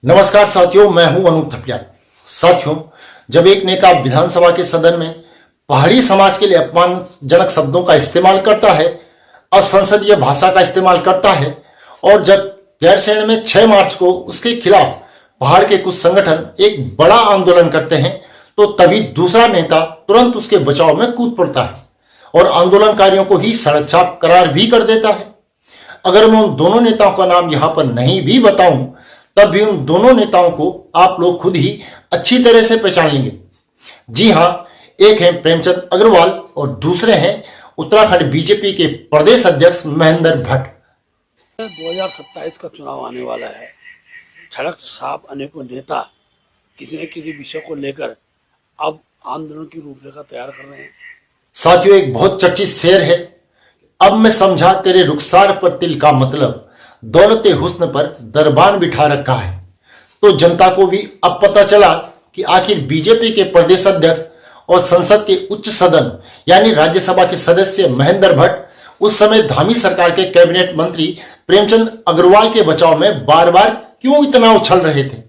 नमस्कार साथियों, मैं हूं अनूप थपलियाल। साथियों, जब एक नेता विधानसभा के सदन में पहाड़ी समाज के लिए अपमानजनक शब्दों का इस्तेमाल करता है, असंसदीय भाषा का इस्तेमाल करता है और जब गैरसैंण में 6 मार्च को उसके खिलाफ पहाड़ के कुछ संगठन एक बड़ा आंदोलन करते हैं, तो तभी दूसरा नेता तुरंत उसके बचाव में कूद पड़ता है और आंदोलनकारियों को ही सड़क छाप करार भी कर देता है। अगर मैं उन दोनों नेताओं का नाम यहां पर नहीं भी बताऊं, तब भी उन दोनों नेताओं को आप लोग खुद ही अच्छी तरह से पहचान लेंगे। जी हां, एक हैं प्रेमचंद अग्रवाल और दूसरे हैं उत्तराखंड बीजेपी के प्रदेश अध्यक्ष महेंद्र भट्ट। 2027 का चुनाव आने वाला है। सड़क साफ अनेकों नेता किसी न किसी विषय को लेकर अब आंदोलन की रूपरेखा तैयार कर रहे हैं। साथियों, एक बहुत चर्चित शेर है, अब मैं समझा तेरे रुखसार पर तिल का मतलब, दौलते हुस्न पर दरबान बिठा रखा है। तो जनता को भी अब पता चला कि आखिर बीजेपी के प्रदेश अध्यक्ष और संसद के उच्च सदन यानी राज्यसभा के सदस्य महेंद्र भट्ट उस समय धामी सरकार के कैबिनेट मंत्री प्रेमचंद अग्रवाल के बचाव में बार बार क्यों इतना उछल रहे थे।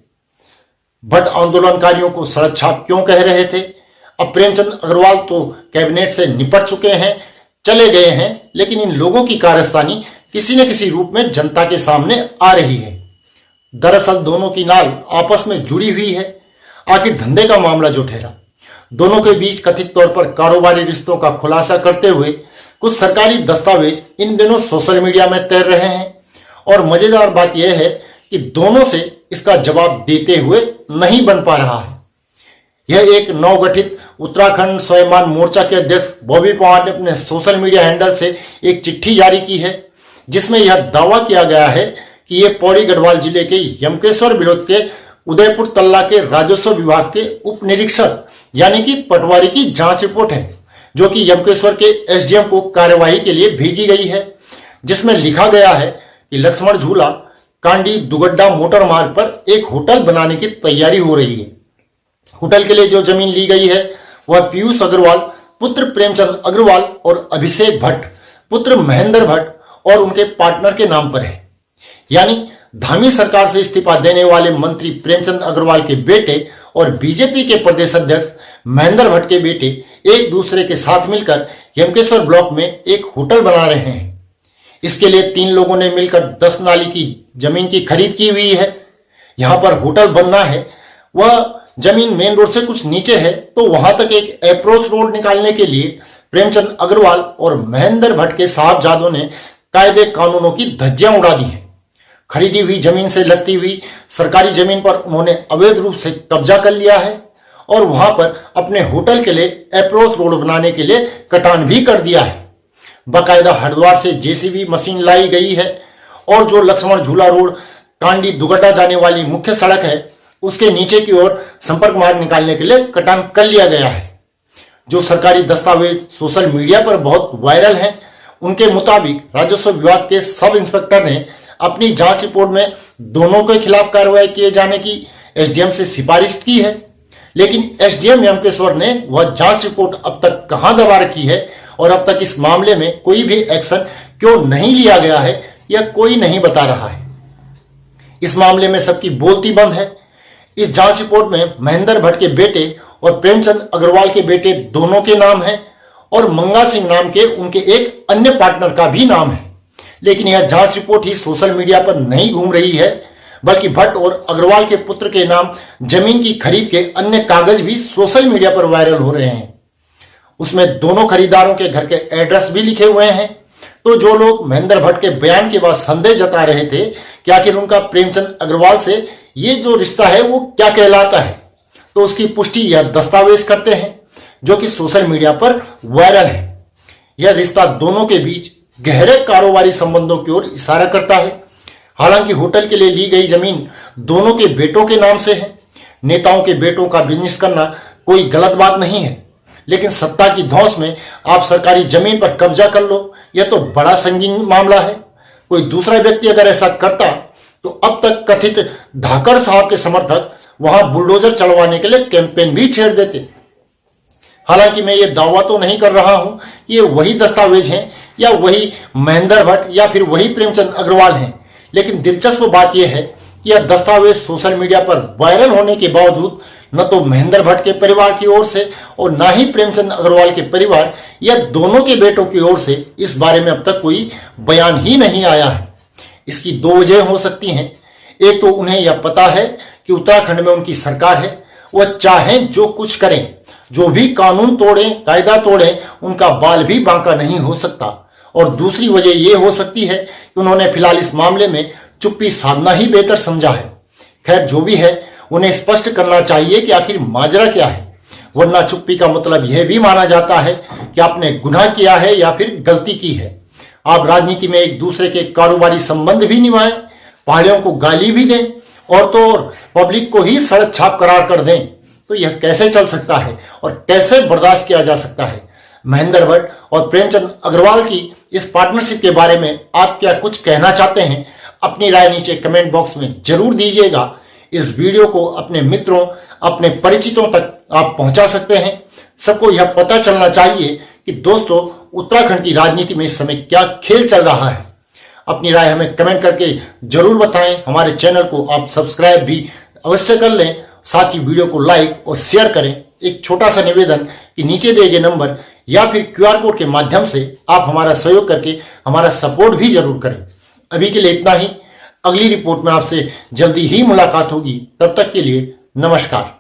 भट्ट आंदोलनकारियों को सड़क छाप क्यों कह रहे थे। अब प्रेमचंद अग्रवाल तो कैबिनेट से निपट चुके हैं, चले गए हैं, लेकिन इन लोगों की कारस्तानी किसी न किसी रूप में जनता के सामने आ रही है। दरअसल दोनों की नाल आपस में जुड़ी हुई है। आखिर धंधे का मामला जो ठहरा, दोनों के बीच कथित तौर पर कारोबारी रिश्तों का खुलासा करते हुए कुछ सरकारी दस्तावेज इन दिनों सोशल मीडिया में तैर रहे हैं और मजेदार बात यह है कि दोनों से इसका जवाब देते हुए नहीं बन पा रहा है। यह एक नवगठित उत्तराखंड स्वाभिमान मोर्चा के अध्यक्ष बॉबी पवार ने अपने सोशल मीडिया हैंडल से एक चिट्ठी जारी की है, जिसमें यह दावा किया गया है कि यह पौड़ी गढ़वाल जिले के यमकेश्वर बिलोद के उदयपुर तल्ला के राजस्व विभाग के उप निरीक्षक यानी कि पटवारी की जांच रिपोर्ट है, जो कि यमकेश्वर के एसडीएम को कार्यवाही के लिए भेजी गई है। जिसमें लिखा गया है कि लक्ष्मण झूला कांडी दुगड्डा मोटर मार्ग पर एक होटल बनाने की तैयारी हो रही है। होटल के लिए जो जमीन ली गई है वह पीयूष अग्रवाल पुत्र प्रेमचंद अग्रवाल और अभिषेक भट्ट पुत्र महेंद्र भट्ट और उनके पार्टनर के नाम पर है। यानी धामी सरकार से इस्तीफा देने वाले मंत्री प्रेमचंद अग्रवाल के बेटे और बीजेपी के प्रदेश अध्यक्ष महेंद्र भट्ट के बेटे एक दूसरे के साथ मिलकर यमकेश्वर ब्लॉक में एक होटल बना रहे हैं। इसके लिए 3 लोगों ने मिलकर 10 नाली की जमीन की खरीद की हुई है। यहां पर होटल बनना है, वह जमीन मेन रोड से कुछ नीचे है, तो वहां तक एक अप्रोच रोड निकालने के लिए प्रेमचंद अग्रवाल और महेंद्र भट्ट के साहबजादों ने कायदे कानूनों की धज्जियां उड़ा दी हैं। खरीदी हुई जमीन से लगती हुई सरकारी जमीन पर उन्होंने अवैध रूप से कब्जा कर लिया है और वहां पर अपने होटल के लिए अप्रोच रोड बनाने के लिए कटान भी कर दिया है। बाकायदा हरिद्वार से जेसीबी मशीन लाई गई है और जो लक्ष्मण झूला रोड कांडी दुगड्डा जाने वाली मुख्य सड़क है, उसके नीचे की ओर संपर्क मार्ग निकालने के लिए कटान कर लिया गया है। जो सरकारी दस्तावेज सोशल मीडिया पर बहुत वायरल हैं, उनके मुताबिक राजस्व विभाग के सब इंस्पेक्टर ने अपनी जांच रिपोर्ट में दोनों के खिलाफ कार्रवाई किए जाने की एसडीएम से सिफारिश की है, लेकिन एसडीएम यमकेश्वर ने वह जांच रिपोर्ट अब तक कहां दबा रखी है और अब तक इस मामले में कोई भी एक्शन क्यों नहीं लिया गया है, यह कोई नहीं बता रहा है। इस मामले में सबकी बोलती बंद है। इस जांच रिपोर्ट में महेंद्र भट्ट के बेटे और प्रेमचंद अग्रवाल के बेटे दोनों के नाम हैं और मंगा सिंह नाम के उनके एक अन्य पार्टनर का भी नाम है। लेकिन यह जांच रिपोर्ट ही सोशल मीडिया पर नहीं घूम रही है, बल्कि भट्ट और अग्रवाल के पुत्र के नाम जमीन की खरीद के अन्य कागज भी सोशल मीडिया पर वायरल हो रहे हैं। उसमें दोनों खरीदारों के घर के एड्रेस भी लिखे हुए हैं। तो जो लोग महेंद्र भट्ट के बयान के बाद संदेह जता रहे थे कि आखिर उनका प्रेमचंद अग्रवाल से ये जो रिश्ता है वो क्या कहलाता है, तो उसकी पुष्टि यह दस्तावेज करते हैं जो कि सोशल मीडिया पर वायरल है। यह रिश्ता दोनों के बीच गहरे कारोबारी संबंधों की ओर इशारा करता है। हालांकि होटल के लिए ली गई जमीन दोनों के बेटों के नाम से है। नेताओं के बेटों का बिजनेस करना कोई गलत बात नहीं है, लेकिन सत्ता की धौंस में आप सरकारी जमीन पर कब्जा कर लो, यह तो बड़ा संगीन मामला है। कोई दूसरा व्यक्ति अगर ऐसा करता तो अब तक कथित धाकड़ साहब के समर्थक वहां बुलडोजर चलवाने के लिए कैंपेन भी छेड़ देते। हालांकि मैं ये दावा तो नहीं कर रहा हूं ये वही दस्तावेज हैं या वही महेंद्र भट्ट या फिर वही प्रेमचंद अग्रवाल हैं, लेकिन दिलचस्प बात यह है कि यह दस्तावेज सोशल मीडिया पर वायरल होने के बावजूद न तो महेंद्र भट्ट के परिवार की ओर से और न ही प्रेमचंद अग्रवाल के परिवार या दोनों के बेटों की ओर से इस बारे में अब तक कोई बयान ही नहीं आया है। इसकी दो वजह हो सकती हैं। एक तो उन्हें यह पता है कि उत्तराखंड में उनकी सरकार है, वह चाहें जो कुछ करें, जो भी कानून तोड़ें, कायदा तोड़ें, उनका बाल भी बांका नहीं हो सकता। और दूसरी वजह यह हो सकती है कि उन्होंने फिलहाल इस मामले में चुप्पी साधना ही बेहतर समझा है। खैर, जो भी है उन्हें स्पष्ट करना चाहिए कि आखिर माजरा क्या है, वरना चुप्पी का मतलब यह भी माना जाता है कि आपने गुनाह किया है या फिर गलती की है। आप राजनीति में एक दूसरे के कारोबारी संबंध भी निभाएं, पहाड़ियों को गाली भी दें और तो और पब्लिक को ही सड़क छाप करार कर दें, तो यह कैसे चल सकता है और कैसे बर्दाश्त किया जा सकता है। महेंद्र भट्ट और प्रेमचंद अग्रवाल की इस पार्टनरशिप के बारे में आप क्या कुछ कहना चाहते हैं? अपनी राय नीचे कमेंट बॉक्स में जरूर दीजिएगा। इस वीडियो को अपने मित्रों, अपने परिचितों तक आप पहुंचा सकते हैं। सबको यह पता चलना चाहिए कि दोस्तों उत्तराखंड की राजनीति में इस समय क्या खेल चल रहा है। अपनी राय हमें कमेंट करके जरूर बताएं। हमारे चैनल को आप सब्सक्राइब भी अवश्य कर लें, साथ ही वीडियो को लाइक और शेयर करें। एक छोटा सा निवेदन कि नीचे दिए गए नंबर या फिर QR कोड के माध्यम से आप हमारा सहयोग करके हमारा सपोर्ट भी जरूर करें। अभी के लिए इतना ही। अगली रिपोर्ट में आपसे जल्दी ही मुलाकात होगी। तब तक के लिए नमस्कार।